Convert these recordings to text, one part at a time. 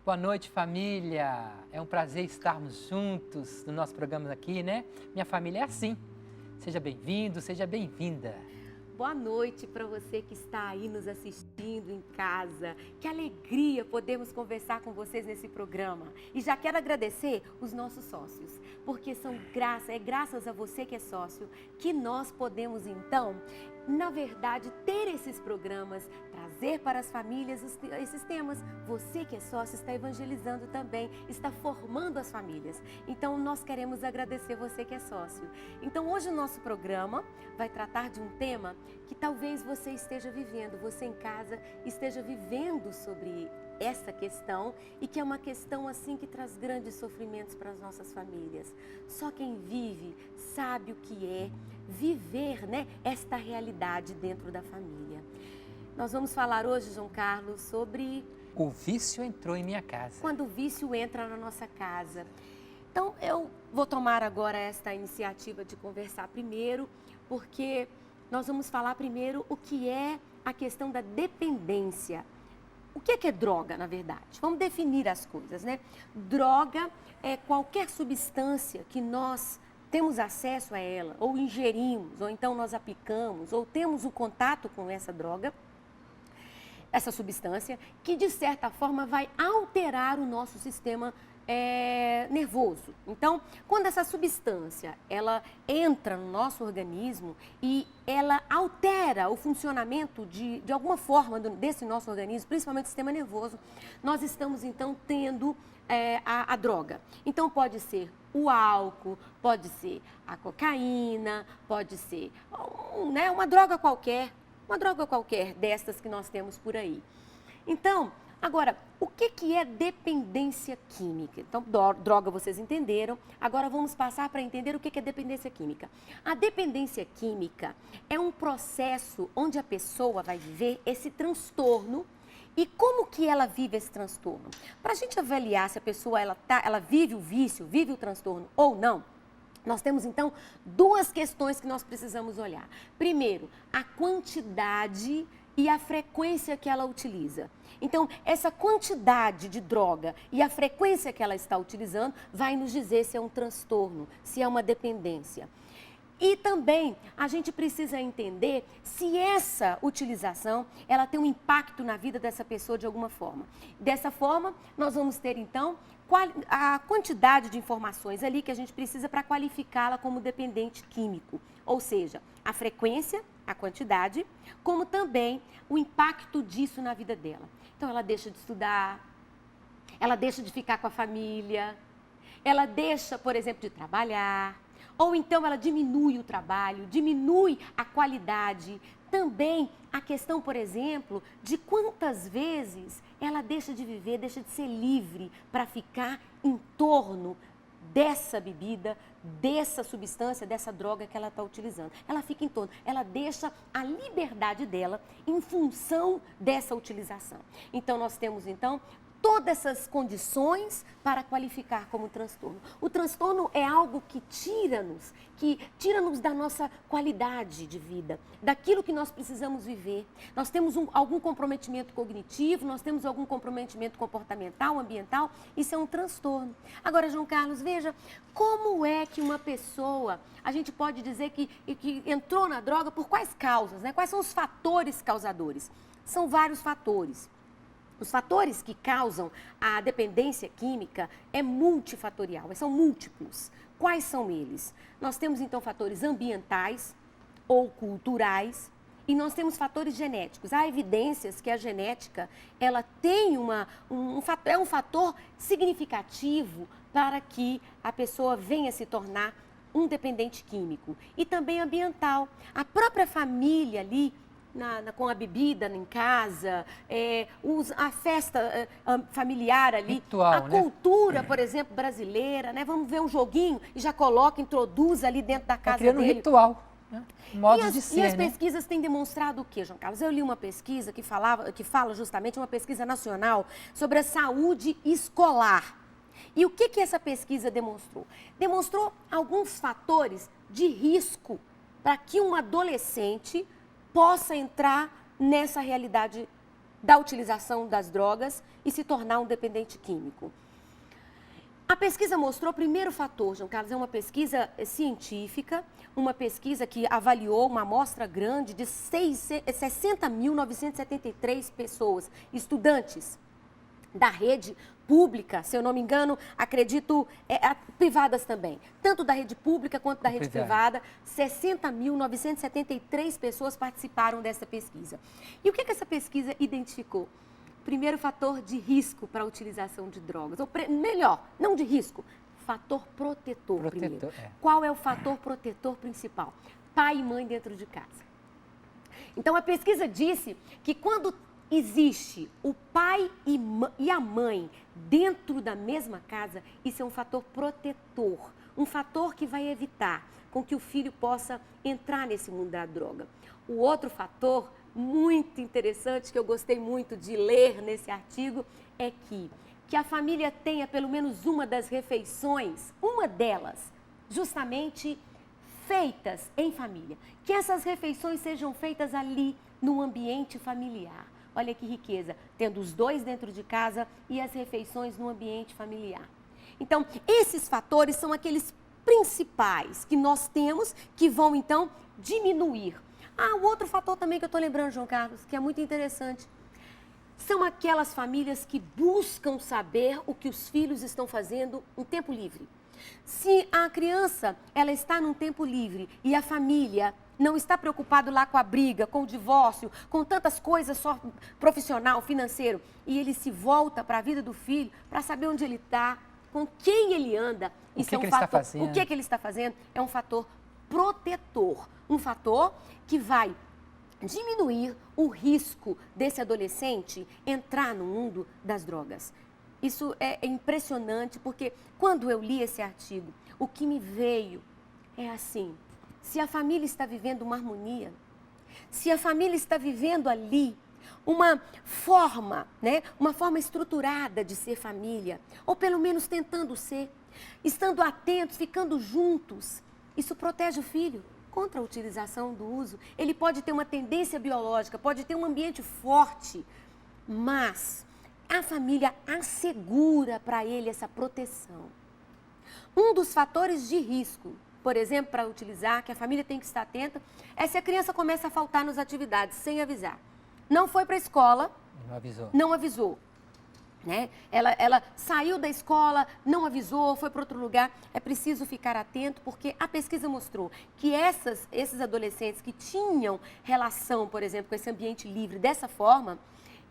Boa noite, família. É um prazer estarmos juntos no nosso programa aqui, né? Minha família é assim. Seja bem-vindo, seja bem-vinda. Boa noite para você que está aí nos assistindo em casa. Que alegria podermos conversar com vocês nesse programa. E já quero agradecer os nossos sócios, porque é graças a você que é sócio que nós podemos então, na verdade, ter esses programas, trazer para as famílias esses temas. Você que é sócio está evangelizando também, está formando as famílias. Então, nós queremos agradecer você que é sócio. Então, hoje o nosso programa vai tratar de um tema que talvez você esteja vivendo, você em casa esteja vivendo sobre essa questão e que é uma questão assim que traz grandes sofrimentos para as nossas famílias. Só quem vive sabe o que é viver, né, esta realidade dentro da família. Nós vamos falar hoje, João Carlos, sobre... O vício entrou em minha casa. Quando o vício entra na nossa casa. Então, eu vou tomar agora esta iniciativa de conversar primeiro, porque nós vamos falar primeiro o que é a questão da dependência. O que é droga, na verdade? Vamos definir as coisas, né? Droga é qualquer substância que nós temos acesso a ela, ou ingerimos, ou então nós aplicamos, ou temos o contato com essa droga, essa substância, que de certa forma vai alterar o nosso sistema nervoso. Então, quando essa substância, ela entra no nosso organismo e ela altera o funcionamento de alguma forma desse nosso organismo, principalmente o sistema nervoso, nós estamos então tendo a droga. Então, pode ser o álcool, pode ser a cocaína, pode ser uma droga qualquer destas que nós temos por aí. Então, agora, o que é dependência química? Então, droga vocês entenderam, agora vamos passar para entender o que é dependência química. A dependência química é um processo onde a pessoa vai viver esse transtorno. E como que ela vive esse transtorno? Para a gente avaliar se a pessoa ela vive o vício, vive o transtorno ou não, nós temos, então, duas questões que nós precisamos olhar. Primeiro, a quantidade e a frequência que ela utiliza. Então, essa quantidade de droga e a frequência que ela está utilizando vai nos dizer se é um transtorno, se é uma dependência. E também a gente precisa entender se essa utilização ela tem um impacto na vida dessa pessoa de alguma forma. Dessa forma, nós vamos ter então a quantidade de informações ali que a gente precisa para qualificá-la como dependente químico. Ou seja, a frequência, a quantidade, como também o impacto disso na vida dela. Então, ela deixa de estudar, ela deixa de ficar com a família, ela deixa, por exemplo, de trabalhar. Ou então ela diminui o trabalho, diminui a qualidade. Também a questão, por exemplo, de quantas vezes ela deixa de viver, deixa de ser livre para ficar em torno dessa bebida, dessa substância, dessa droga que ela está utilizando. Ela fica em torno, ela deixa a liberdade dela em função dessa utilização. Então, nós temos, então, todas essas condições para qualificar como transtorno. O transtorno é algo que tira-nos da nossa qualidade de vida, daquilo que nós precisamos viver. Nós temos algum comprometimento cognitivo, nós temos algum comprometimento comportamental, ambiental, isso é um transtorno. Agora, João Carlos, veja, como é que uma pessoa, a gente pode dizer que entrou na droga por quais causas, né? Quais são os fatores causadores? São vários fatores. Os fatores que causam a dependência química é multifatorial, são múltiplos. Quais são eles? Nós temos, então, fatores ambientais ou culturais e nós temos fatores genéticos. Há evidências que a genética ela tem um fator significativo para que a pessoa venha se tornar um dependente químico. E também ambiental. A própria família ali, com a bebida em casa, a festa familiar ali, ritual, a cultura, por exemplo, brasileira, né? Vamos ver um joguinho e já introduz ali dentro da casa criando dele. Um ritual, né? Modos de ser, E as né? pesquisas têm demonstrado o quê, João Carlos? Eu li uma pesquisa que fala justamente, uma pesquisa nacional sobre a saúde escolar. E o que essa pesquisa demonstrou? Demonstrou alguns fatores de risco para que um adolescente possa entrar nessa realidade da utilização das drogas e se tornar um dependente químico. A pesquisa mostrou o primeiro fator, João Carlos, é uma pesquisa científica, uma pesquisa que avaliou uma amostra grande de 60.973 pessoas, estudantes da rede pública, se eu não me engano, acredito, privadas também. Tanto da rede pública quanto da rede privada, 60.973 pessoas participaram dessa pesquisa. E o que essa pesquisa identificou? Primeiro fator de risco para a utilização de drogas, ou melhor, não de risco, fator protetor primeiro. Qual é o fator protetor principal? Pai e mãe dentro de casa. Então, a pesquisa disse que quando existe o pai e a mãe dentro da mesma casa, isso é um fator protetor, um fator que vai evitar com que o filho possa entrar nesse mundo da droga. O outro fator muito interessante, que eu gostei muito de ler nesse artigo, é que a família tenha pelo menos uma das refeições, uma delas, justamente feitas em família. Que essas refeições sejam feitas ali no ambiente familiar. Olha que riqueza, tendo os dois dentro de casa e as refeições no ambiente familiar. Então, esses fatores são aqueles principais que nós temos que vão, então, diminuir. O outro fator também que eu estou lembrando, João Carlos, que é muito interessante, são aquelas famílias que buscam saber o que os filhos estão fazendo em tempo livre. Se a criança ela está num tempo livre e a família não está preocupado lá com a briga, com o divórcio, com tantas coisas só profissional, financeiro, e ele se volta para a vida do filho para saber onde ele está, com quem ele anda, isso é um fator. O que ele está fazendo é um fator protetor, um fator que vai diminuir o risco desse adolescente entrar no mundo das drogas. Isso é impressionante, porque quando eu li esse artigo, o que me veio é assim: se a família está vivendo uma harmonia, se a família está vivendo ali uma forma, né, uma forma estruturada de ser família, ou pelo menos tentando ser, estando atentos, ficando juntos, isso protege o filho contra a utilização do uso. Ele pode ter uma tendência biológica, pode ter um ambiente forte, mas a família assegura para ele essa proteção. Um dos fatores de risco, por exemplo, para utilizar, que a família tem que estar atenta, é se a criança começa a faltar nas atividades sem avisar. Não foi para a escola, não avisou. Né? Ela saiu da escola, não avisou, foi para outro lugar. É preciso ficar atento, porque a pesquisa mostrou que esses adolescentes que tinham relação, por exemplo, com esse ambiente livre dessa forma,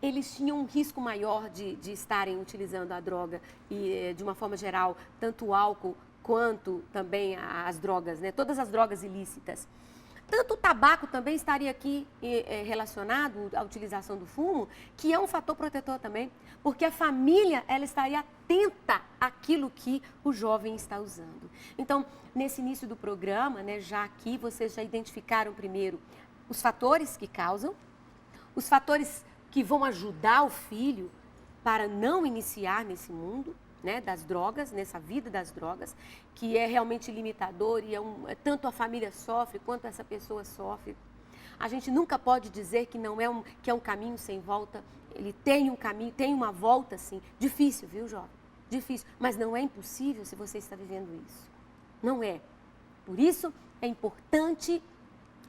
eles tinham um risco maior de estarem utilizando a droga e, de uma forma geral, tanto o álcool quanto também as drogas, né? Todas as drogas ilícitas. Tanto o tabaco também estaria aqui relacionado à utilização do fumo, que é um fator protetor também, porque a família ela estaria atenta àquilo que o jovem está usando. Então, nesse início do programa, né, já aqui vocês já identificaram primeiro os fatores que causam, os fatores que vão ajudar o filho para não iniciar nesse mundo, né, das drogas, nessa vida das drogas, que é realmente limitador e tanto a família sofre quanto essa pessoa sofre. A gente nunca pode dizer que que é um caminho sem volta. Ele tem um caminho, tem uma volta, sim. Difícil, viu, jovem? Difícil, mas não é impossível se você está vivendo isso. Não é. Por isso, é importante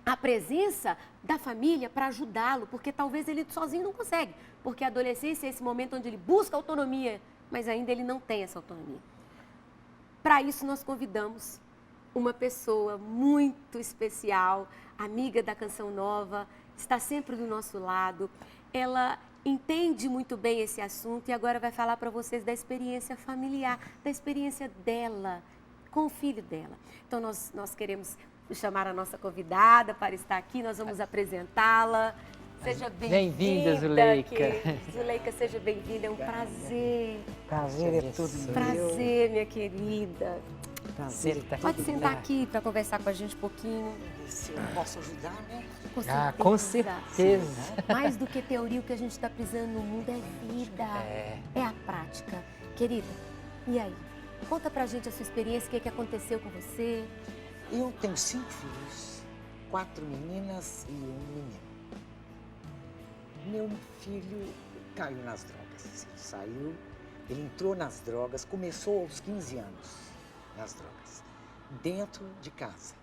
a presença da família para ajudá-lo, porque talvez ele sozinho não consegue, porque a adolescência é esse momento onde ele busca autonomia, mas ainda ele não tem essa autonomia. Para isso, nós convidamos uma pessoa muito especial, amiga da Canção Nova, está sempre do nosso lado. Ela entende muito bem esse assunto e agora vai falar para vocês da experiência familiar, da experiência dela com o filho dela. Então, nós queremos chamar a nossa convidada para estar aqui, nós vamos apresentá-la. Seja bem-vinda, Zuleika. Zuleika, seja bem-vinda, é um prazer. Prazer é tudo meu. Prazer, minha querida. Prazer tá Pode sentar aqui para conversar com a gente um pouquinho. Se eu posso ajudar, né? Com certeza. Mais do que teoria, o que a gente está precisando no mundo é vida, é a prática. Querida, e aí? Conta pra gente a sua experiência, o que aconteceu com você. Eu tenho 5 filhos, 4 meninas e 1 menino. Meu filho caiu nas drogas. Ele saiu, ele entrou nas drogas, começou aos 15 anos nas drogas, dentro de casa,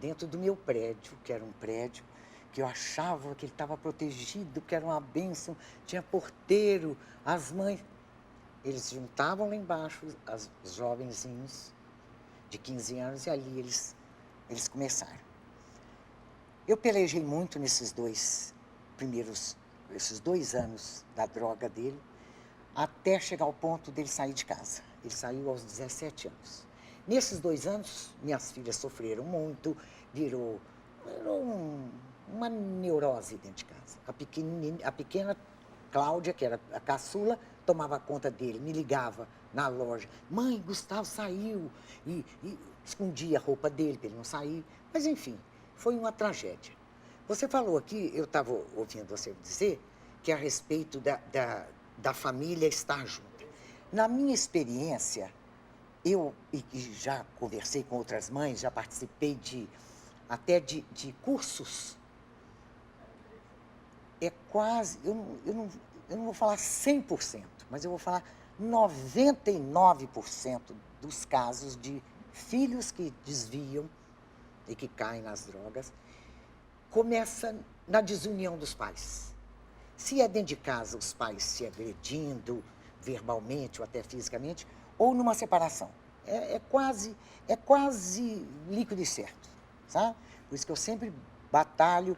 dentro do meu prédio, que era um prédio que eu achava que ele estava protegido, que era uma bênção, tinha porteiro, as mães. Eles se juntavam lá embaixo, os jovenzinhos de 15 anos, e ali eles começaram. Eu pelejei muito nesses esses 2 anos da droga dele, até chegar ao ponto dele sair de casa. Ele saiu aos 17 anos. Nesses 2 anos, minhas filhas sofreram muito, virou uma neurose dentro de casa. A pequena Cláudia, que era a caçula, tomava conta dele, me ligava na loja. Mãe, Gustavo saiu. E escondia a roupa dele para ele não sair. Mas, enfim, foi uma tragédia. Você falou aqui, eu estava ouvindo você dizer, que é a respeito da família estar junta. Na minha experiência, eu e já conversei com outras mães, já participei até de cursos. É quase, eu não vou falar 100%, mas eu vou falar 99% dos casos de filhos que desviam e que caem nas drogas, começa na desunião dos pais. Se é dentro de casa, os pais se agredindo verbalmente ou até fisicamente, ou numa separação. É quase líquido e certo, sabe? Por isso que eu sempre batalho.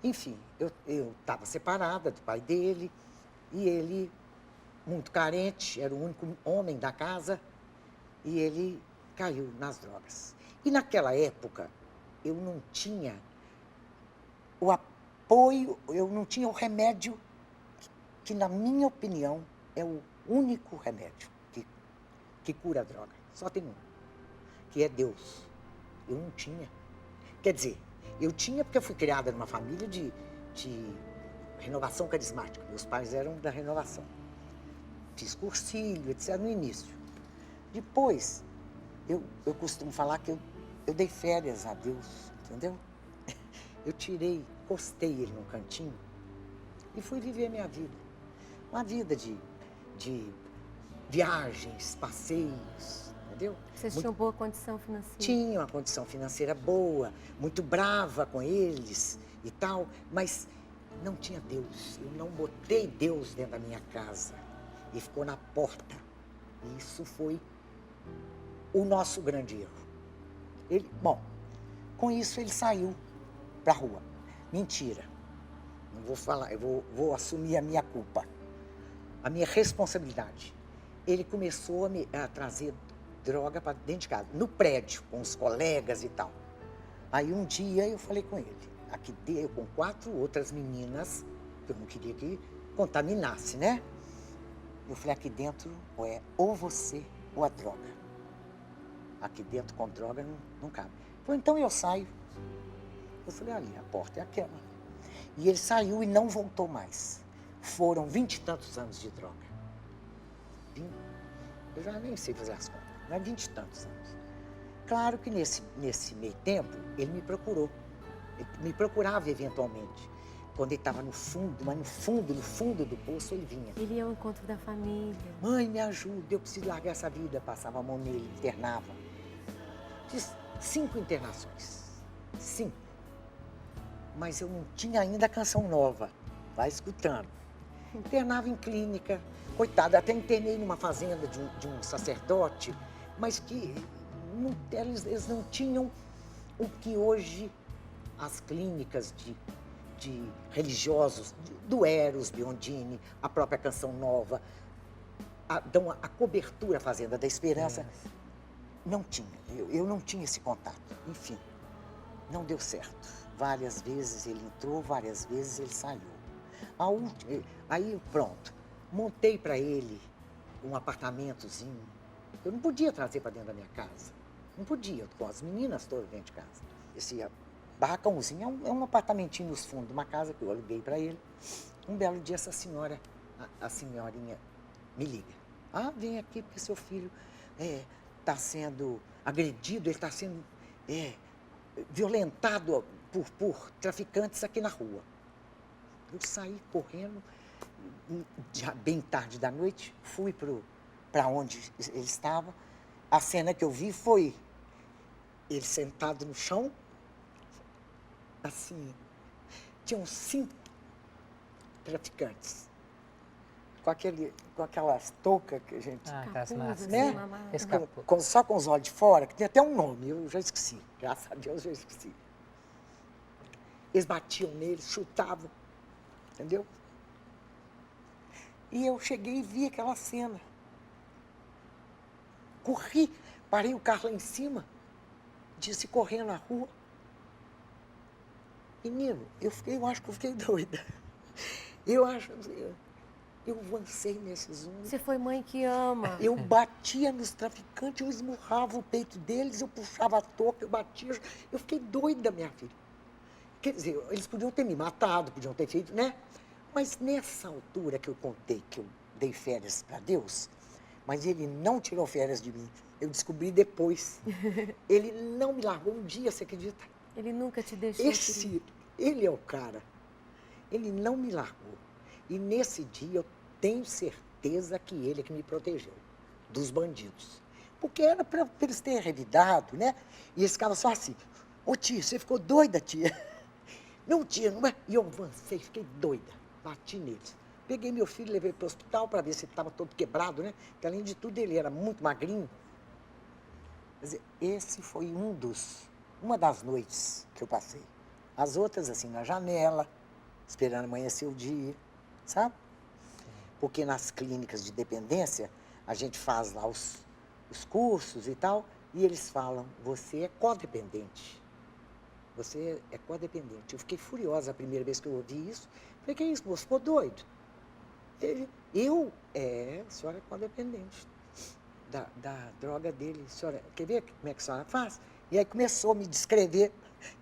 Enfim, eu estava separada do pai dele, e ele, muito carente, era o único homem da casa, e ele caiu nas drogas. E naquela época, eu não tinha o apoio, eu não tinha o remédio, que na minha opinião é o único remédio que cura a droga. Só tem um, que é Deus. Eu não tinha. Quer dizer, eu tinha porque eu fui criada numa família de renovação carismática. Meus pais eram da renovação. Fiz cursilho, etc., no início. Depois, eu costumo falar que eu dei férias a Deus, entendeu? Eu postei ele num cantinho e fui viver a minha vida. Uma vida de viagens, passeios, entendeu? Vocês tinham boa condição financeira? Tinha uma condição financeira boa, muito brava com eles e tal, mas não tinha Deus. Eu não botei Deus dentro da minha casa. E ficou na porta. E isso foi o nosso grande erro. Bom, com isso ele saiu para a rua. Mentira. Não vou falar, eu vou assumir a minha culpa, a minha responsabilidade. Ele começou a trazer droga para dentro de casa, no prédio, com os colegas e tal. Aí um dia eu falei com ele, aqui eu com 4 outras meninas, que eu não queria que contaminasse, né? Eu falei, aqui dentro ou você ou a droga. Aqui dentro com droga não cabe. Ele falou, então eu saio. Eu falei, ali, a porta é aquela. E ele saiu e não voltou mais. Foram 20 e tantos anos de droga. Eu já nem sei fazer as contas, mas 20 e tantos anos. Claro que nesse meio tempo, ele me procurou. Ele me procurava eventualmente. Quando ele estava no fundo, mas no fundo do poço, ele vinha. Ele ia ao encontro da família. Mãe, me ajuda, eu preciso largar essa vida. Passava a mão nele, internava. Fiz 5 internações. 5. Mas eu não tinha ainda a canção nova. Vai escutando. Internava em clínica. Coitado, até internei numa fazenda de um sacerdote, mas que eles não tinham o que hoje as clínicas de religiosos, do Eros, Biondini, a própria Canção Nova, dão a cobertura à Fazenda da Esperança. Não tinha, eu não tinha esse contato. Enfim, não deu certo. Várias vezes ele entrou, várias vezes ele saiu. Aí pronto, montei para ele um apartamentozinho. Eu não podia trazer para dentro da minha casa. Não podia, com as meninas todas dentro de casa. Esse barracãozinho é um apartamentinho nos fundos de uma casa que eu aluguei para ele. Um belo dia essa senhora, a senhorinha, me liga. Ah, vem aqui porque seu filho está sendo agredido, ele está sendo violentado por traficantes aqui na rua. Eu saí correndo, já bem tarde da noite, fui para onde ele estava. A cena que eu vi foi ele sentado no chão, assim, tinham 5 traficantes, com aquelas toucas que a gente... Aquelas Capuz, máscaras. né? assim, uma Esse máscara. capô. Só com os olhos de fora, que tem até um nome, eu já esqueci. Graças a Deus, eu já esqueci. Eles batiam nele, chutavam, entendeu? E eu cheguei e vi aquela cena. Corri, parei o carro lá em cima, disse correndo na rua. Menino, eu acho que eu fiquei doida. Eu avancei nesses homens. Você foi mãe que ama. Eu batia nos traficantes, eu esmurrava o peito deles, eu puxava a touca, eu batia. Eu fiquei doida, minha filha. Quer dizer, eles podiam ter me matado, podiam ter feito, né? Mas nessa altura que eu contei que eu dei férias para Deus, mas ele não tirou férias de mim. Eu descobri depois. Ele não me largou um dia, você acredita? Ele nunca te deixou. querido. Ele é o cara. Ele não me largou. E nesse dia eu tenho certeza que ele é que me protegeu dos bandidos. Porque era para eles terem revidado, né? E eles ficavam só assim, ô tia, você ficou doida, tia? Não, tia, não é? E eu avancei, fiquei doida, bati neles. Peguei meu filho, levei para o hospital para ver se ele estava todo quebrado, né? Porque além de tudo ele era muito magrinho. Quer dizer, esse foi uma das noites que eu passei. As outras, assim, na janela, esperando amanhecer o dia, sabe? Porque nas clínicas de dependência, a gente faz lá os cursos e tal, e eles falam, você é codependente. Você é codependente. Eu fiquei furiosa a primeira vez que eu ouvi isso. Falei, que é isso, moço? Ficou doido? A senhora é codependente da droga dele. A senhora, quer ver como é que a senhora faz? E aí começou a me descrever.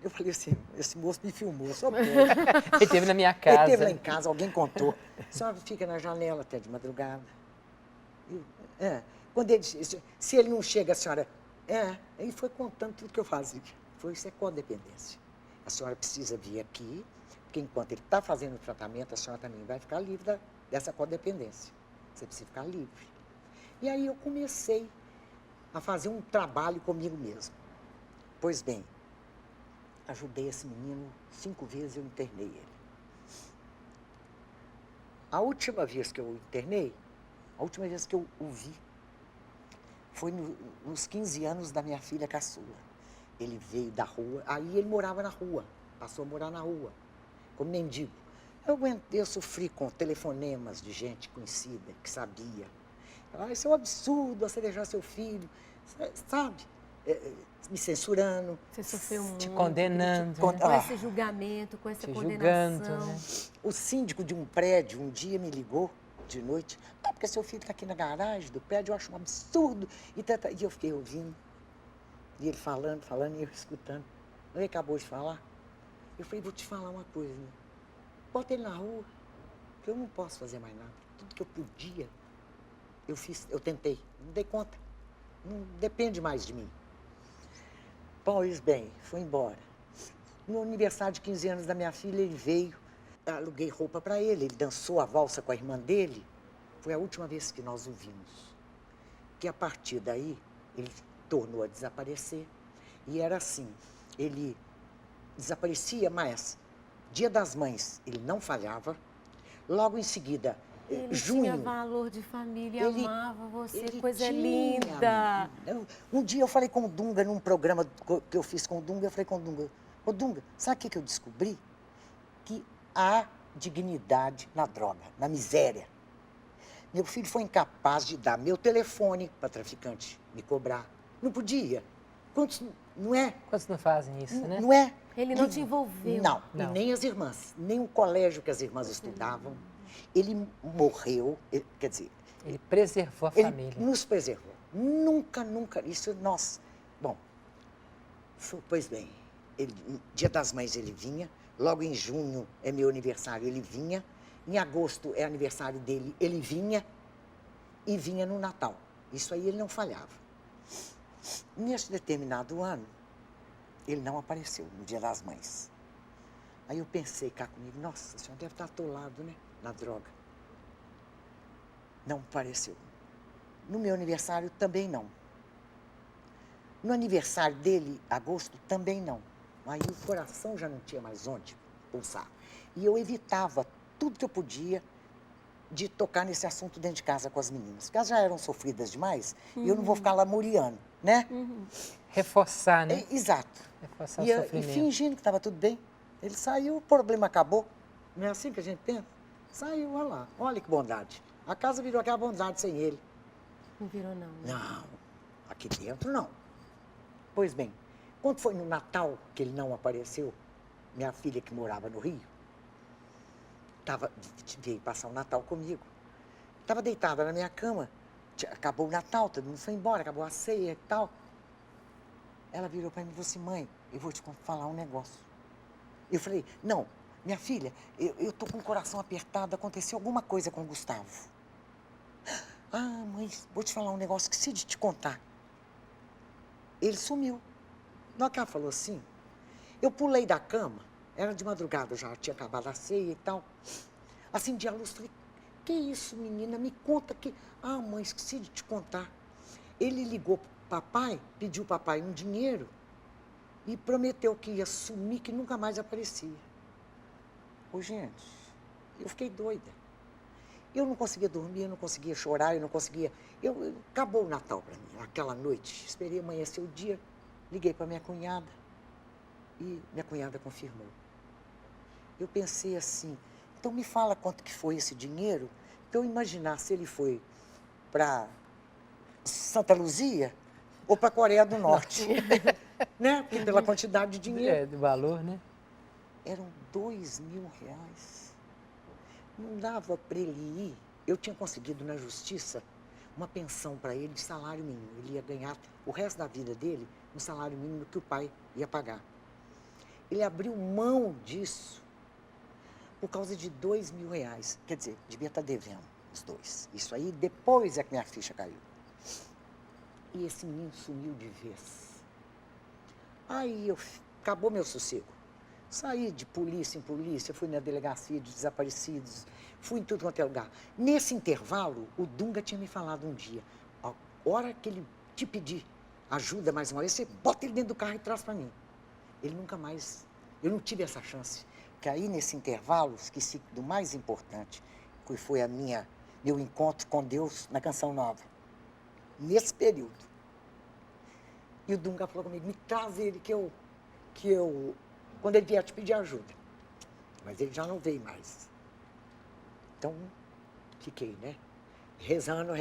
Eu falei assim, esse moço me filmou, só pode. Ele teve na minha Ele casa. teve lá em casa, alguém contou. A senhora fica na janela até de madrugada. Quando ele disse, se ele não chega, a senhora... Ele foi contando tudo que eu fazia. Isso é codependência. A senhora precisa vir aqui, porque enquanto ele está fazendo o tratamento, a senhora também vai ficar livre dessa codependência. Você precisa ficar livre. E aí eu comecei a fazer um trabalho comigo mesmo. Pois bem, ajudei esse menino 5 vezes, eu internei ele. A última vez que eu internei, a última vez que eu o vi, foi nos 15 anos da minha filha caçula. Ele veio da rua, aí ele morava na rua, passou a morar na rua, como mendigo. Eu sofri com telefonemas de gente conhecida, que sabia. Isso é um absurdo, você deixar seu filho, sabe? Me censurando. Você sofreu muito. Te condenando. Com esse julgamento, com essa te condenação. julgando, né? O síndico de um prédio um dia me ligou de noite. Porque seu filho está aqui na garagem do prédio, eu acho um absurdo. E eu fiquei ouvindo. E ele falando, e eu escutando. Ele acabou de falar. Eu falei, vou te falar uma coisa. Né? Bota ele na rua, porque eu não posso fazer mais nada. Tudo que eu podia, eu fiz, eu tentei. Não dei conta. Não depende mais de mim. Pois bem, fui embora. No aniversário de 15 anos da minha filha, ele veio. Aluguei roupa para ele. Ele dançou a valsa com a irmã dele. Foi a última vez que nós o vimos. Que a partir daí, ele tornou a desaparecer. E era assim, ele desaparecia, mas Dia das Mães ele não falhava. Logo em seguida, Ele junho... tinha valor de família, ele- amava você, ele coisa tinha, linda. Um dia eu falei com o Dunga, num programa que eu fiz com o Dunga, eu falei com o Dunga, ô Dunga, sabe o que eu descobri? Que há dignidade na droga, na miséria. Meu filho foi incapaz de dar meu telefone para traficante me cobrar. Não podia. Quantos, não é? Quantos não fazem isso, né? Não é? Ele não te envolveu. Não, Não. e nem as irmãs, nem o colégio que as irmãs estudavam. Ele morreu, quer dizer, Ele preservou a ele família. nos preservou. Nunca, isso nós... Bom, pois bem, Dia das Mães ele vinha, logo em junho é meu aniversário, ele vinha, em agosto é aniversário dele, ele vinha, e vinha no Natal. Isso aí ele não falhava. Neste determinado ano, ele não apareceu no Dia das Mães. Aí eu pensei cá comigo, nossa, a senhora deve estar atolado, né? Na droga. Não apareceu. No meu aniversário também não. No aniversário dele, agosto, também não. Aí o coração já não tinha mais onde pulsar. E eu evitava tudo que eu podia de tocar nesse assunto dentro de casa com as meninas. Porque elas já eram sofridas demais e eu não vou ficar lamuriando, né? Reforçar, né? Exato. Reforçar o E sofrimento. fingindo que estava tudo bem. Ele saiu, o problema acabou. Não é assim que a gente pensa? Saiu, olha lá. Olha que bondade. A casa virou aquela bondade sem ele. Não virou, não. Né? Não, aqui dentro não. Pois bem, quando foi no Natal que ele não apareceu, minha filha que morava no Rio, veio passar o Natal comigo. Estava deitada na minha cama, acabou o Natal, todo mundo foi embora, acabou a ceia e tal. Ela virou para mim e falou assim, mãe, eu vou te falar um negócio. Eu falei, não, minha filha, eu tô com o coração apertado, aconteceu alguma coisa com o Gustavo. Ah, mãe, vou te falar um negócio que se de te contar. Ele sumiu. Na hora que ela falou assim, eu pulei da cama, era de madrugada, já tinha acabado a ceia e tal. Acendi a luz, falei, que isso, menina, me conta que... Ah, mãe, esqueci de te contar. Ele ligou pro papai, pediu ao papai um dinheiro e prometeu que ia sumir, que nunca mais aparecia. Ô, gente, eu fiquei doida. Eu não conseguia dormir, eu não conseguia chorar, eu não conseguia... Acabou o Natal para mim, aquela noite. Esperei amanhecer o dia, liguei para minha cunhada e minha cunhada confirmou. Eu pensei assim, então me fala quanto que foi esse dinheiro, para eu imaginar se ele foi para Santa Luzia ou para a Coreia do Norte. Né? Porque pela quantidade de dinheiro. É, do valor, né? Eram R$2.000. Não dava para ele ir. Eu tinha conseguido na justiça uma pensão para ele de salário mínimo. Ele ia ganhar o resto da vida dele um salário mínimo que o pai ia pagar. Ele abriu mão disso por causa de R$2.000. Quer dizer, devia estar devendo os dois. Isso aí depois é que minha ficha caiu. E esse menino sumiu de vez. Aí acabou meu sossego. Saí de polícia em polícia, fui na delegacia de desaparecidos, fui em tudo quanto é lugar. Nesse intervalo, o Dunga tinha me falado um dia, a hora que ele te pedir ajuda mais uma vez, você bota ele dentro do carro e traz para mim. Ele nunca mais, eu não tive essa chance. Porque aí, nesse intervalo, esqueci do mais importante, que foi meu encontro com Deus na Canção Nova. Nesse período. E o Dunga falou comigo, me traz ele que eu quando ele vier te pedir ajuda. Mas ele já não veio mais. Então, fiquei, né? Rezando.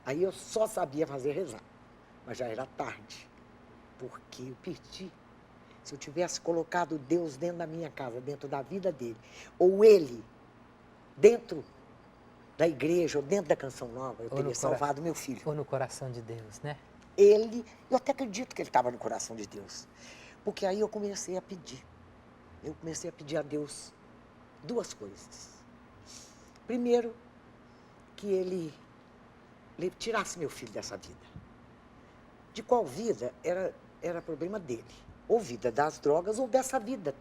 Aí eu só sabia fazer rezar. Mas já era tarde. Porque eu perdi. Se eu tivesse colocado Deus dentro da minha casa, dentro da vida dele, ou ele dentro da igreja, ou dentro da Canção Nova, eu teria salvado meu filho. Ou no coração de Deus, né? Eu até acredito que ele estava no coração de Deus. Porque aí eu comecei a pedir. Eu comecei a pedir a Deus duas coisas. Primeiro, que ele tirasse meu filho dessa vida. De qual vida era problema dele. Ou vida das drogas, ou dessa vida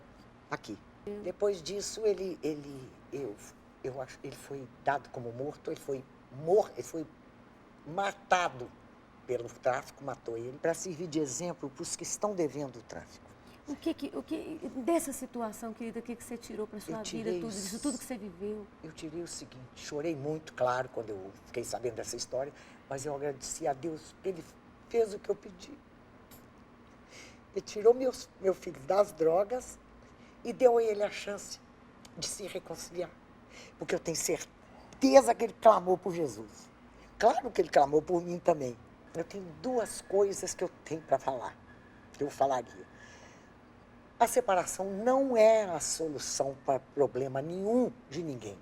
aqui. Depois disso, ele foi dado como morto, ele foi matado pelo tráfico, matou ele, para servir de exemplo para os que estão devendo o tráfico. Dessa situação, querida, o que você tirou para sua vida, tudo que você viveu? Eu tirei o seguinte, chorei muito, claro, quando eu fiquei sabendo dessa história, mas eu agradeci a Deus, ele fez o que eu pedi. Ele tirou meu filho das drogas e deu a ele a chance de se reconciliar. Porque eu tenho certeza que ele clamou por Jesus. Claro que ele clamou por mim também. Eu tenho duas coisas que eu tenho para falar, que eu falaria. A separação não é a solução para problema nenhum de ninguém.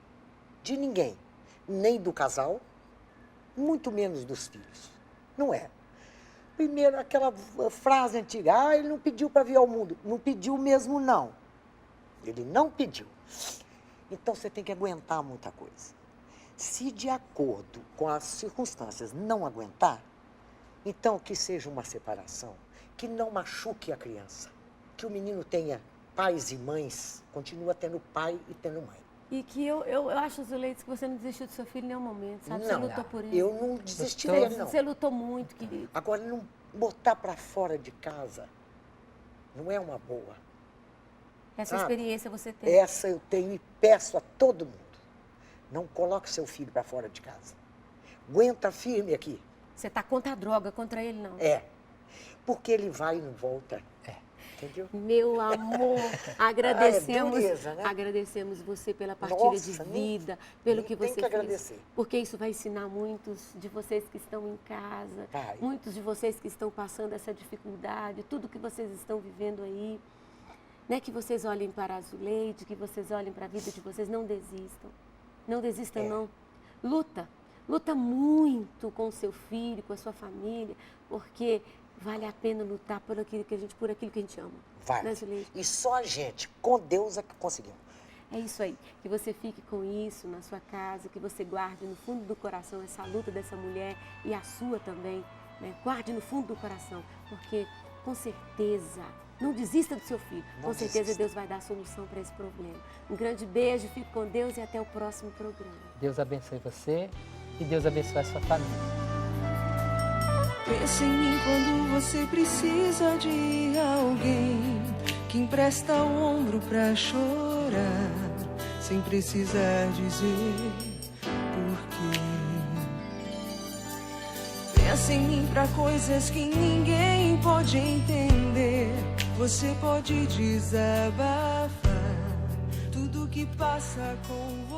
De ninguém. Nem do casal, muito menos dos filhos. Não é. Primeiro, aquela frase antiga, ele não pediu para vir ao mundo. Não pediu mesmo, não. Ele não pediu. Então, você tem que aguentar muita coisa. Se de acordo com as circunstâncias não aguentar, então que seja uma separação que não machuque a criança. Que o menino tenha pais e mães, continua tendo pai e tendo mãe. E que eu acho, Zuleide, que você não desistiu do seu filho em nenhum momento, sabe? Você Não, lutou por ele. eu não desisti dele, não. Você lutou muito, querido. Agora, não botar para fora de casa não é uma boa. Essa experiência você tem. Essa eu tenho e peço a todo mundo. Não coloque seu filho para fora de casa. Aguenta firme aqui. Você está contra a droga, contra ele não. Porque ele vai e não volta. Entendeu? Meu amor, agradecemos, dureza, né? agradecemos você pela partilha Nossa, de vida, pelo que você tem que fez. agradecer. Porque isso vai ensinar muitos de vocês que estão em casa, Vai. muitos de vocês que estão passando essa dificuldade, tudo que vocês estão vivendo aí. Né? Que vocês olhem para a Zuleide, que vocês olhem para a vida de vocês, não desistam. Não desistam, não. Luta muito com o seu filho, com a sua família, porque vale a pena lutar por aquilo que a gente ama. Vai. Né, Zuleide? E só a gente, com Deus, é que conseguimos. É isso aí, que você fique com isso na sua casa, que você guarde no fundo do coração essa luta dessa mulher e a sua também, né? Guarde no fundo do coração, porque com certeza, não desista do seu filho, com certeza Deus vai dar solução para esse problema. Um grande beijo, fique com Deus e até o próximo programa. Deus abençoe você e Deus abençoe a sua família. Pensa em mim quando você precisa de alguém que empresta o ombro pra chorar, sem precisar dizer porquê. Pensa em mim pra coisas que ninguém pode entender. Você pode desabafar tudo que passa com você.